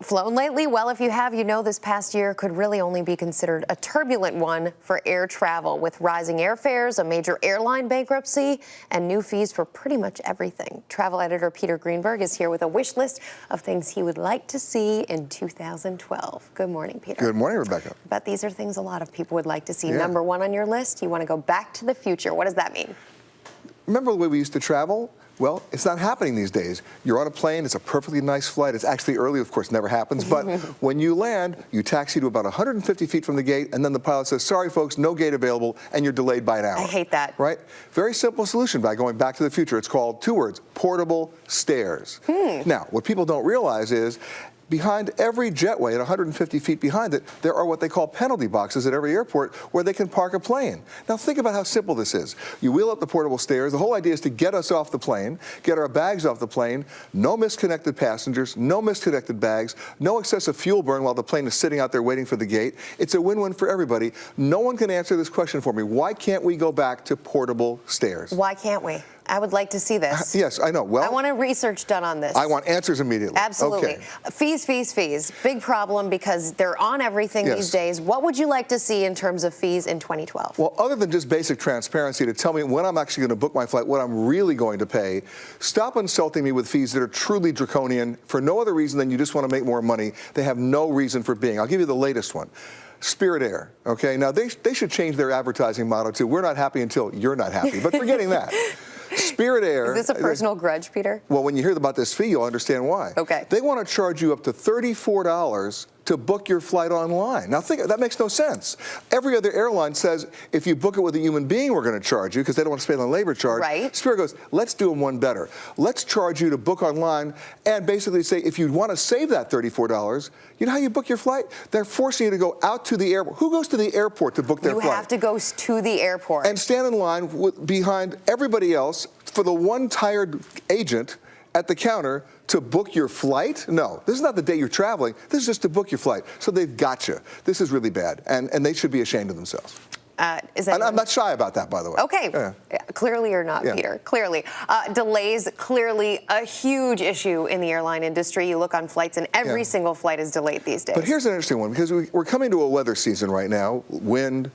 Flown lately? Well, if you have, you know this past year could really only be considered a turbulent one for air travel, with rising airfares, a major airline bankruptcy, and new fees for pretty much everything. Travel editor Peter Greenberg is here with a wish list of things he would like to see in 2012. Good morning, Peter. Good morning, Rebecca. I bet these are things a lot of people would like to see. Yeah. Number one on your list, you want to go back to the future. What does that mean? Remember the way we used to travel? Well, it's not happening these days. You're on a plane, it's a perfectly nice flight. It's actually early, of course, never happens. But when you land, you taxi to about 150 feet from the gate, and then the pilot says, sorry, folks, no gate available, and you're delayed by an hour. I hate that. Right? Very simple solution by going back to the future. It's called, two words, portable stairs. Now, what people don't realize is, behind every jetway, at 150 feet behind it, there are what they call penalty boxes at every airport where they can park a plane. Now think about how simple this is. You wheel up the portable stairs. The whole idea is to get us off the plane, get our bags off the plane, no misconnected passengers, no misconnected bags, no excessive fuel burn while the plane is sitting out there waiting for the gate. It's a win-win for everybody. No one can answer this question for me. Why can't we go back to portable stairs? Why can't we? I would like to see this. Yes, I know. Well, I want research done on this. I want answers immediately. Absolutely. Okay. Fees. Big problem because they're on everything these days. What would you like to see in terms of fees in 2012? Well, other than just basic transparency to tell me when I'm actually going to book my flight, what I'm really going to pay, stop insulting me with fees that are truly draconian for no other reason than you just want to make more money. They have no reason for being. I'll give you the latest one. Spirit Air, okay? Now, they should change their advertising motto to, we're not happy until you're not happy. But forgetting that. Spirit Air. Is this a personal grudge, Peter? Well, when you hear about this fee, you'll understand why. Okay. They want to charge you up to $34 to book your flight online. Now, think, that makes no sense. Every other airline says if you book it with a human being, we're going to charge you because they don't want to pay the labor charge. Right. Spirit goes, let's do them one better. Let's charge you to book online and basically say if you want to save that $34, you know how you book your flight? They're forcing you to go out to the airport. Who goes to the airport to book their flight? You have to go to the airport. And stand in line behind everybody else for the one tired agent at the counter to book your flight? No, this is not the day you're traveling. This is just to book your flight. So they've got you. This is really bad, and they should be ashamed of themselves. And I'm not shy about that, by the way. Okay. Yeah. Clearly you're not, Peter. Clearly. Delays, clearly a huge issue in the airline industry. You look on flights, and every single flight is delayed these days. But here's an interesting one, because we're coming to a weather season right now. Wind,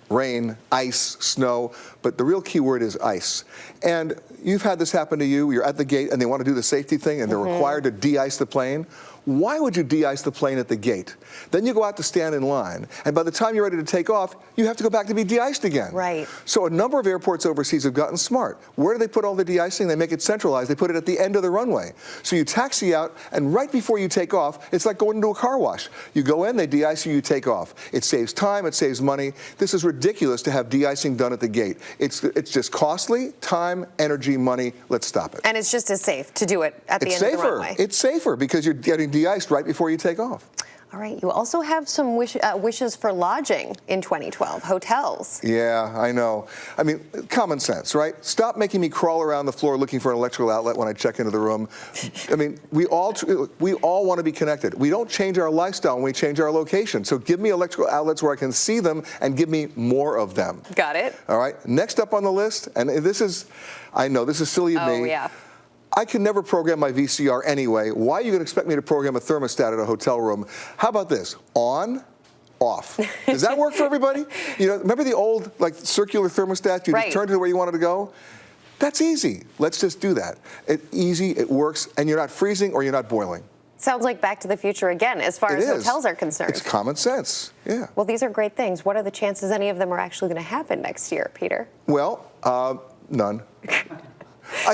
rain, ice, snow, but the real key word is ice. And you've had this happen to you. You're at the gate and they want to do the safety thing and they're required to de-ice the plane. Why would you de-ice the plane at the gate? Then you go out to stand in line, and by the time you're ready to take off, you have to go back to be de-iced again. Right. So a number of airports overseas have gotten smart. Where do they put all the de-icing? They make it centralized. They put it at the end of the runway. So you taxi out, and right before you take off, it's like going into a car wash. You go in, they de-ice you, you take off. It saves time, it saves money. This is ridiculous to have de-icing done at the gate. It's just costly, time, energy, money. Let's stop it. And it's just as safe to do it at the end of the runway. It's safer because you're getting de-iced right before you take off. All right. You also have some wishes for lodging in 2012, hotels. Yeah, I know. I mean, common sense, right? Stop making me crawl around the floor looking for an electrical outlet when I check into the room. I mean, we all want to be connected. We don't change our lifestyle when we change our location. So give me electrical outlets where I can see them and give me more of them. Got it. All right. Next up on the list, and this is, I know, this is silly of me. Oh, yeah. I can never program my VCR anyway. Why are you going to expect me to program a thermostat at a hotel room? How about this? On, off. Does that work for everybody? You know, remember the old circular thermostat? You just turned it where you wanted to go? That's easy. Let's just do that. It's easy, it works, and you're not freezing or you're not boiling. Sounds like Back to the Future again, as far as hotels are concerned. It's common sense, yeah. Well, these are great things. What are the chances any of them are actually going to happen next year, Peter? Well, none.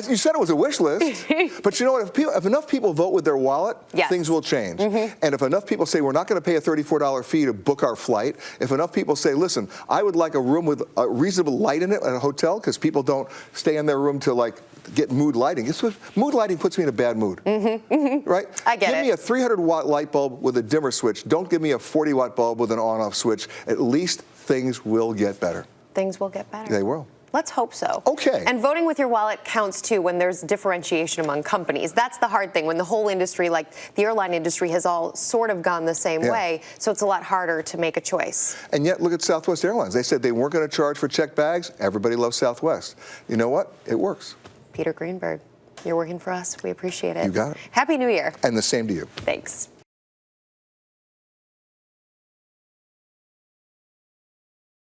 You said it was a wish list, but you know what? If enough people vote with their wallet, things will change. And if enough people say, we're not going to pay a $34 fee to book our flight, if enough people say, listen, I would like a room with a reasonable light in it at a hotel, because people don't stay in their room to get mood lighting. Mood lighting puts me in a bad mood, right? I get it. Give me a 300-watt light bulb with a dimmer switch. Don't give me a 40-watt bulb with an on-off switch. At least things will get better. Things will get better. They will. Let's hope so. Okay. And voting with your wallet counts too when there's differentiation among companies. That's the hard thing when the whole industry, like the airline industry, has all sort of gone the same way. So it's a lot harder to make a choice. And yet, look at Southwest Airlines. They said they weren't going to charge for checked bags. Everybody loves Southwest. You know what? It works. Peter Greenberg, you're working for us. We appreciate it. You got it. Happy New Year. And the same to you. Thanks.